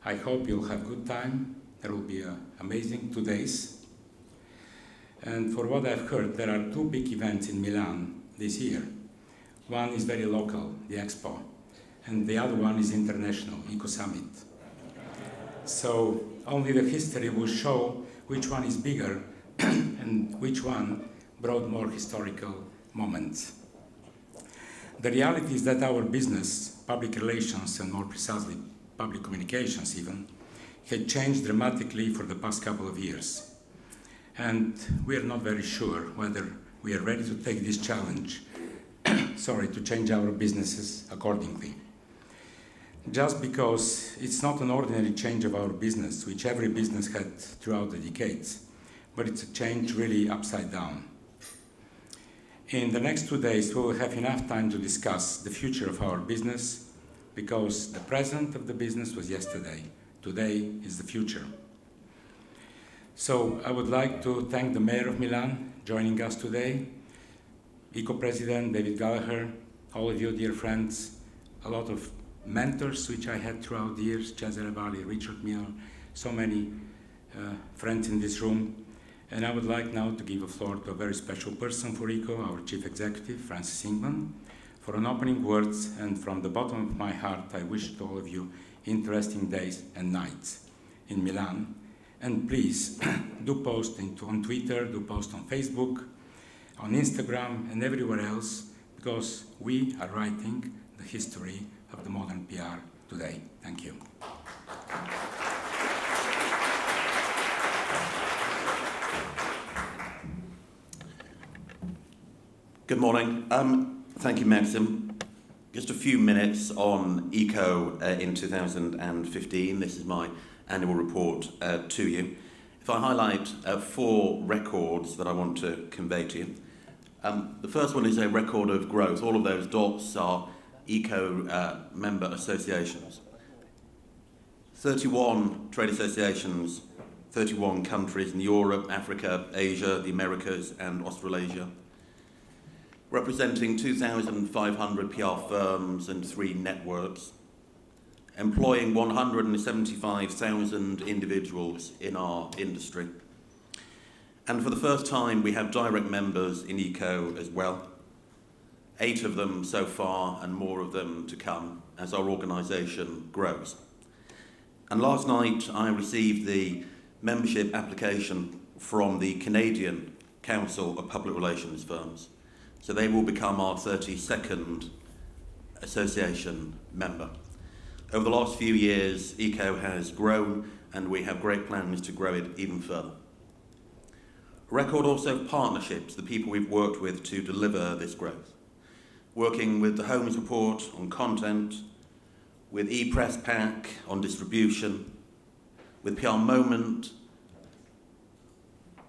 I hope you'll have a good time. There will be amazing 2 days. And for what I've heard, there are 2 big events in Milan this year. One is very local, the Expo, and the other one is international, ICCO Summit. So only the history will show which one is bigger and which one brought more historical moments. The reality is that our business, public relations, and more precisely public communications even, had changed dramatically for the past couple of years. And we are not very sure whether we are ready to take this challenge, to change our businesses accordingly. Just because it's not an ordinary change of our business, which every business had throughout the decades, but it's a change really upside down. In the next 2 days, we will have enough time to discuss the future of our business, because the present of the business was yesterday. Today is the future. So I would like to thank the Mayor of Milan joining us today, ICCO President David Gallagher, all of you dear friends, a lot of mentors which I had throughout the years, Cesare Valli, Richard Miller, so many friends in this room. And I would like now to give the floor to a very special person for ICCO, our Chief Executive, Francis Ingham, for an opening words, and from the bottom of my heart, I wish to all of you interesting days and nights in Milan. And please, do post on Twitter, do post on Facebook, on Instagram, and everywhere else, because we are writing the history of the modern PR today. Thank you. Good morning. Thank you, Maxim. Just a few minutes on ICCO in 2015. This is my annual report to you. If I highlight 4 records that I want to convey to you. The first one is a record of growth. All of those dots are ICCO member associations. 31 trade associations, 31 countries in Europe, Africa, Asia, the Americas, and Australasia, representing 2,500 PR firms and 3 networks, employing 175,000 individuals in our industry. And for the first time, we have direct members in ICCO as well. 8 of them so far, and more of them to come as our organisation grows. And last night, I received the membership application from the Canadian Council of Public Relations Firms. So they will become our 32nd association member. Over the last few years, ICCO has grown, and we have great plans to grow it even further. A record also of partnerships, the people we've worked with to deliver this growth. Working with the Holmes Report on content, with ePress Pack on distribution, with PR Moment,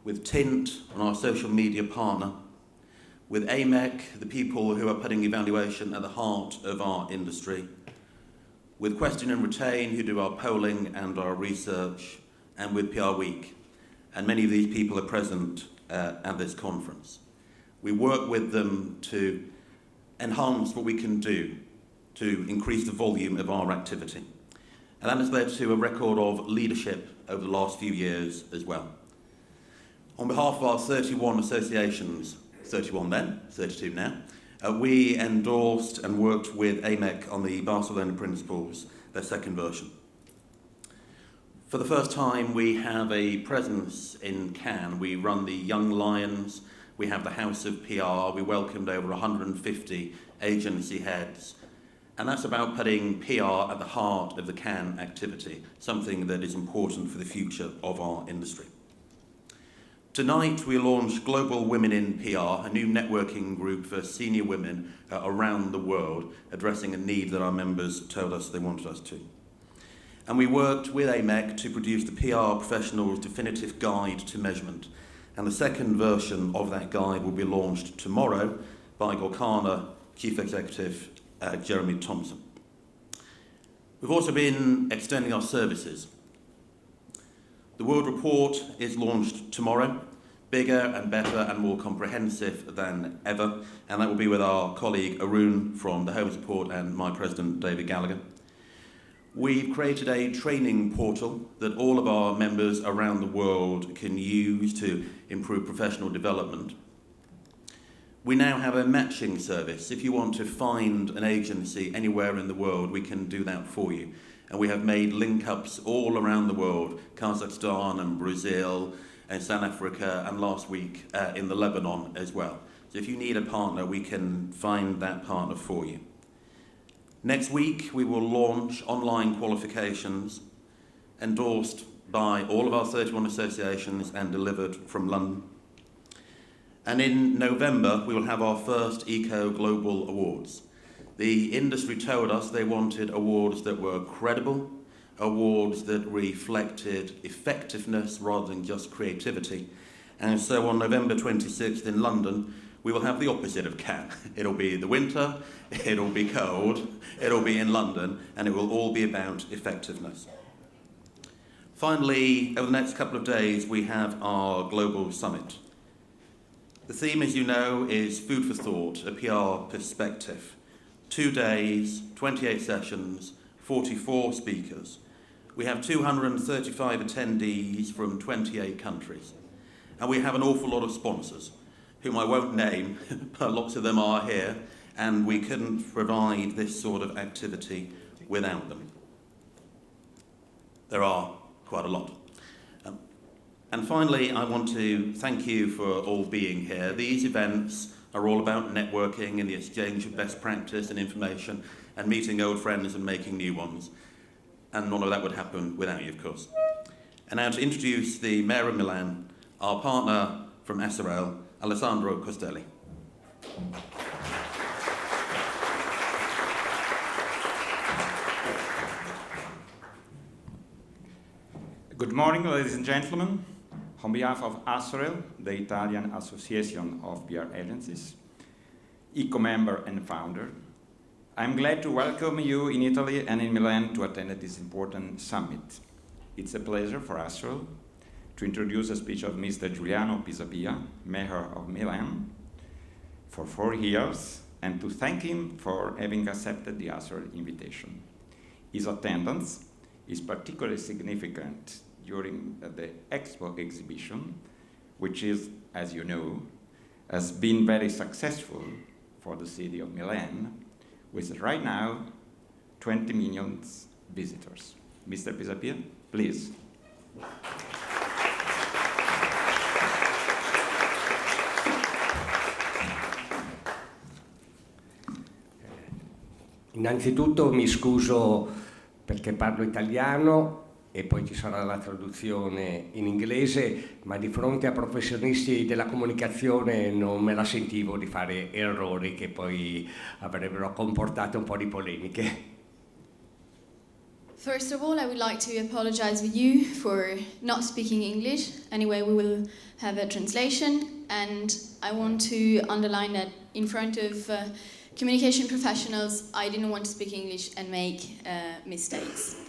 with Tint on our social media partner, with AMEC, the people who are putting evaluation at the heart of our industry, with Question and Retain, who do our polling and our research, and with PR Week. And many of these people are present at this conference. We work with them to enhance what we can do to increase the volume of our activity. And that has led to a record of leadership over the last few years as well. On behalf of our 31 associations, 31 then, 32 now, we endorsed and worked with AMEC on the Barcelona Principles, their second version. For the first time, we have a presence in Cannes. We run the Young Lions, we have the House of PR, we welcomed over 150 agency heads, and that's about putting PR at the heart of the Cannes activity, something that is important for the future of our industry. Tonight, we launched Global Women in PR, a new networking group for senior women around the world, addressing a need that our members told us they wanted us to. And we worked with AMEC to produce the PR Professional's Definitive Guide to Measurement. And the second version of that guide will be launched tomorrow by Gorkana Chief Executive Jeremy Thompson. We've also been extending our services. The World Report is launched tomorrow. bigger and better and more comprehensive than ever, and that will be with our colleague Arun from the Home Support and my President David Gallagher. We've created a training portal that all of our members around the world can use to improve professional development. We now have a matching service. If you want to find an agency anywhere in the world, we can do that for you. And we have made link-ups all around the world, Kazakhstan and Brazil and South Africa, and last week in the Lebanon as well. So if you need a partner, we can find that partner for you. Next week, we will launch online qualifications endorsed by all of our 31 associations and delivered from London. And in November, we will have our first ICCO Global Awards. The industry told us they wanted awards that were credible, awards that reflected effectiveness rather than just creativity. And so on November 26th in London, we will have the opposite of Cannes. It'll be the winter, it'll be cold, it'll be in London, and it will all be about effectiveness. Finally, over the next couple of days, we have our Global Summit. The theme, as you know, is Food for Thought, a PR perspective. 2 days, 28 sessions, 44 speakers. We have 235 attendees from 28 countries. And we have an awful lot of sponsors, whom I won't name, but lots of them are here, and we couldn't provide this sort of activity without them. There are quite a lot. And finally, I want to thank you for all being here. These events are all about networking and the exchange of best practice and information and meeting old friends and making new ones. And none of that would happen without you, of course. And now to introduce the Mayor of Milan, our partner from SRL, Alessandro Costelli. Good morning, ladies and gentlemen. On behalf of ASREL, the Italian Association of PR Agencies, ICCO member and founder, I'm glad to welcome you in Italy and in Milan to attend this important summit. It's a pleasure for ASREL to introduce a speech of Mr. Giuliano Pisapia, Mayor of Milan, for 4 years, and to thank him for having accepted the ASREL invitation. His attendance is particularly significant during the Expo exhibition, which is, as you know, has been very successful for the city of Milan, with right now 20 million visitors. Mr. Pisapia, please. Innanzitutto mi scuso perché parlo italiano e poi ci sarà la traduzione in inglese, ma di fronte a professionisti della comunicazione non me la sentivo di fare errori che poi avrebbero comportato un po' di polemiche. First of all, I would like to apologize with you for not speaking English. Anyway, we will have a translation, and I want to underline that in front of communication professionals, I didn't want to speak English and make mistakes.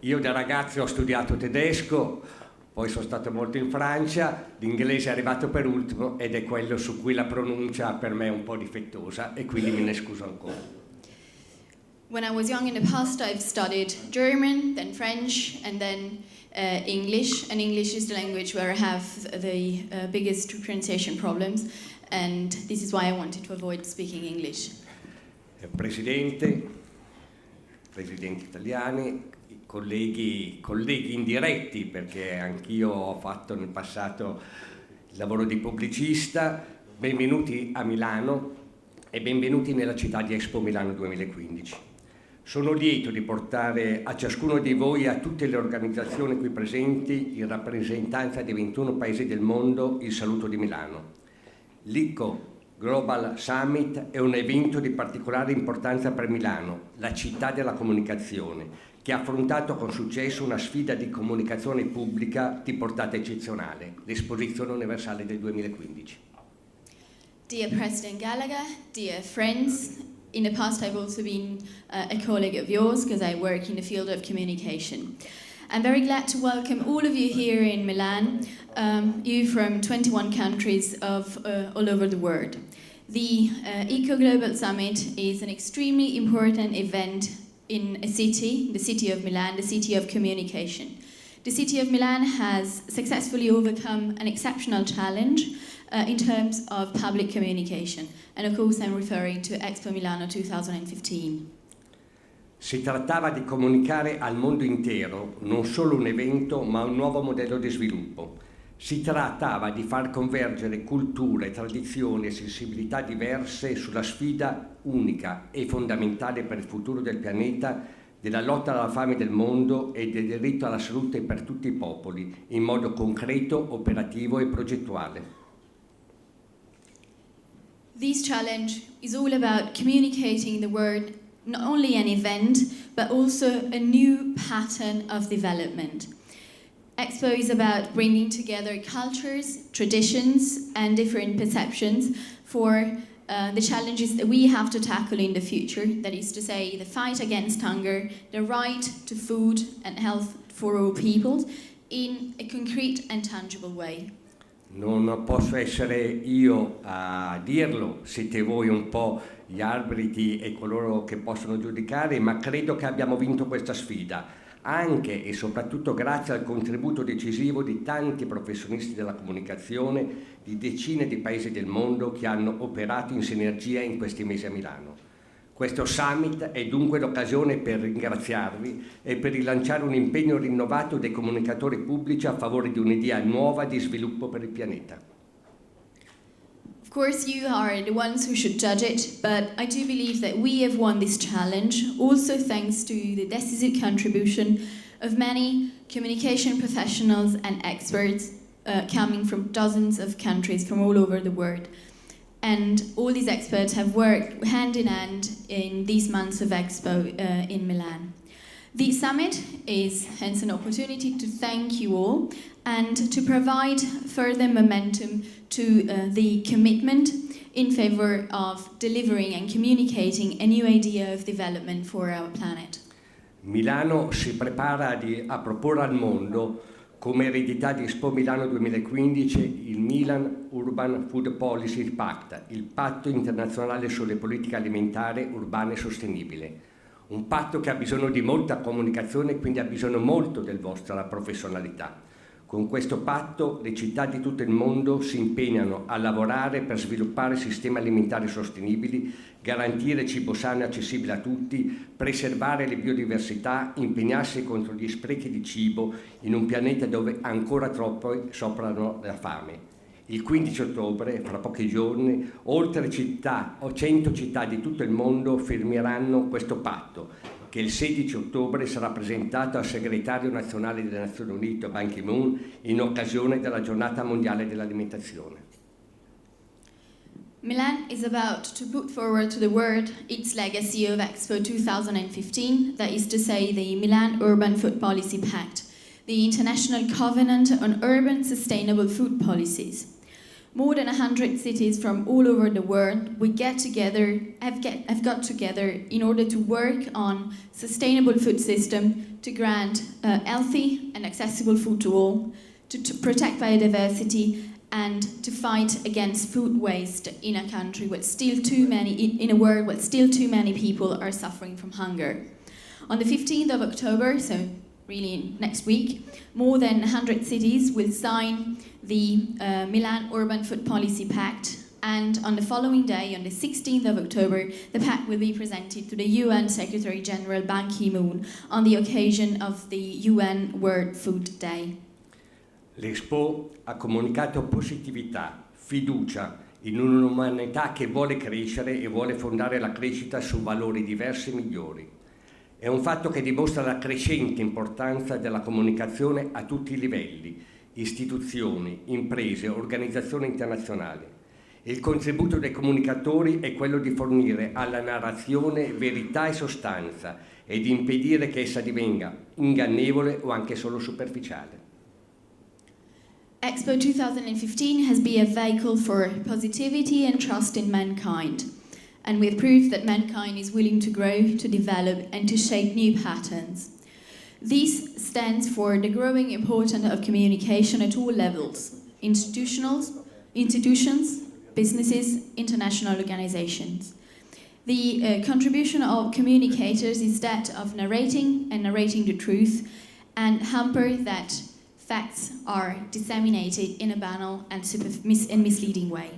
Io da ragazzo ho studiato tedesco, poi sono stato molto in Francia, l'inglese è arrivato per ultimo ed è quello su cui la pronuncia per me è un po' difettosa e quindi me ne scuso ancora. When I was young in the past, I've studied German, then French, and then English. And English is the language where I have the biggest pronunciation problems, and this is why I wanted to avoid speaking English. Presidenti italiani, colleghi indiretti, perché anch'io ho fatto nel passato il lavoro di pubblicista, benvenuti a Milano e benvenuti nella città di Expo Milano 2015. Sono lieto di portare a ciascuno di voi e a tutte le organizzazioni qui presenti, in rappresentanza dei 21 paesi del mondo, il saluto di Milano. L'ICCO Global Summit è un evento di particolare importanza per Milano, la città della comunicazione, che ha affrontato con successo una sfida di comunicazione pubblica di portata eccezionale, l'Esposizione Universale del 2015. Dear President Gallagher, dear friends, in the past I've also been a colleague of yours because I work in the field of communication. I'm very glad to welcome all of you here in Milan, you from 21 countries of all over the world. The ICCO Global Summit is an extremely important event in a city, the city of Milan, the city of communication. The city of Milan has successfully overcome an exceptional challenge in terms of public communication. And of course I'm referring to Expo Milano 2015. Si trattava di comunicare al mondo intero non solo un evento ma un nuovo modello di sviluppo. Si trattava di far convergere culture, tradizioni e sensibilità diverse sulla sfida unica e fondamentale per il futuro del pianeta della lotta alla fame del mondo e del diritto alla salute per tutti i popoli, in modo concreto, operativo e progettuale. This challenge is all about communicating the word, not only an event, but also a new pattern of development. Expo is about bringing together cultures, traditions, and different perceptions for the challenges that we have to tackle in the future, that is to say, the fight against hunger, the right to food and health for all people, in a concrete and tangible way. Non posso essere io a dirlo, siete voi un po' gli arbitri e coloro che possono giudicare, ma credo che abbiamo vinto questa sfida, anche e soprattutto grazie al contributo decisivo di tanti professionisti della comunicazione di decine di paesi del mondo che hanno operato in sinergia in questi mesi a Milano. Questo summit è dunque l'occasione per ringraziarvi e per rilanciare un impegno rinnovato dei comunicatori pubblici a favore di un'idea nuova di sviluppo per il pianeta. Of course, you are the ones who should judge it, but I do believe that we have won this challenge, also thanks to the decisive contribution of many communication professionals and experts coming from dozens of countries from all over the world. And all these experts have worked hand in hand in these months of Expo in Milan. The summit is hence an opportunity to thank you all and to provide further momentum to the commitment in favor of delivering and communicating a new idea of development for our planet. Milano si prepara a proporre al mondo come eredità di Expo Milano 2015 il Milan Urban Food Policy Pact, il patto internazionale sulle politiche alimentari urbane e sostenibile. Un patto che ha bisogno di molta comunicazione e quindi ha bisogno molto del vostra professionalità. Con questo patto le città di tutto il mondo si impegnano a lavorare per sviluppare sistemi alimentari sostenibili, garantire cibo sano e accessibile a tutti, preservare le biodiversità, impegnarsi contro gli sprechi di cibo in un pianeta dove ancora troppo soffrono la fame. Il 15 ottobre, fra pochi giorni, oltre 100 città di tutto il mondo firmeranno questo patto, che il 16 ottobre sarà presentato al segretario nazionale delle Nazioni Unite, Ban Ki-moon, in occasione della Giornata Mondiale dell'Alimentazione. Milan is about to put forward to the world its legacy of Expo 2015, that is to say the Milan Urban Food Policy Pact, the international covenant on urban sustainable food policies. More than 100 cities from all over the world have got together in order to work on sustainable food system to grant healthy and accessible food to all, to protect biodiversity, and to fight against food waste in a country where in a world where still too many people are suffering from hunger. On the 15th of October, so really next week, more than 100 cities will sign the Milan Urban Food Policy Pact, and on the following day, on the 16th of October, the pact will be presented to the UN Secretary General Ban Ki-moon on the occasion of the UN World Food Day. L'Expo ha comunicato positività, fiducia in un'umanità che vuole crescere e vuole fondare la crescita su valori diversi e migliori. È un fatto che dimostra la crescente importanza della comunicazione a tutti i livelli, istituzioni, imprese, organizzazioni internazionali. Il contributo dei comunicatori è quello di fornire alla narrazione verità e sostanza e di impedire che essa divenga ingannevole o anche solo superficiale. Expo 2015 has been a vehicle for positivity and trust in mankind, and with proof that mankind is willing to grow, to develop, and to shape new patterns. This stands for the growing importance of communication at all levels: institutions, businesses, international organizations. The contribution of communicators is that of narrating the truth, and hamper that facts are disseminated in a banal and misleading way.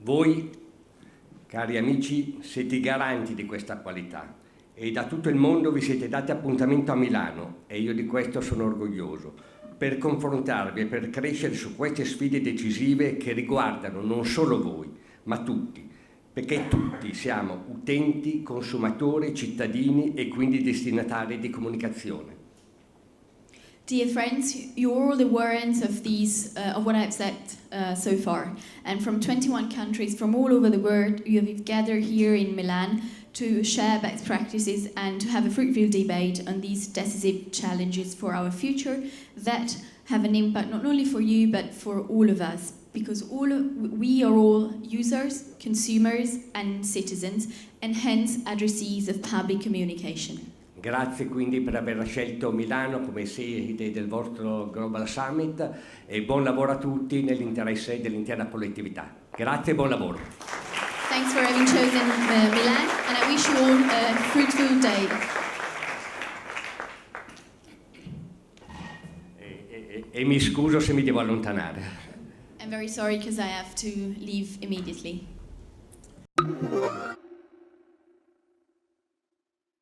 Voi, cari amici, siete i garanti di questa qualità e da tutto il mondo vi siete dati appuntamento a Milano, e io di questo sono orgoglioso, per confrontarvi e per crescere su queste sfide decisive che riguardano non solo voi, ma tutti, perché tutti siamo utenti, consumatori, cittadini e quindi destinatari di comunicazione. Dear friends, you're all the warrants of these, of what I've said so far. And from 21 countries from all over the world, you have gathered here in Milan to share best practices and to have a fruitful debate on these decisive challenges for our future that have an impact not only for you but for all of us, because we are all users, consumers and citizens, and hence addressees of public communication. Grazie quindi per aver scelto Milano come sede del vostro Global Summit e buon lavoro a tutti nell'interesse dell'intera collettività. Grazie e buon lavoro. Thanks for having chosen Milan, and I wish you all a fruitful day. E mi scuso se mi devo allontanare. I'm very sorry because I have to leave immediately.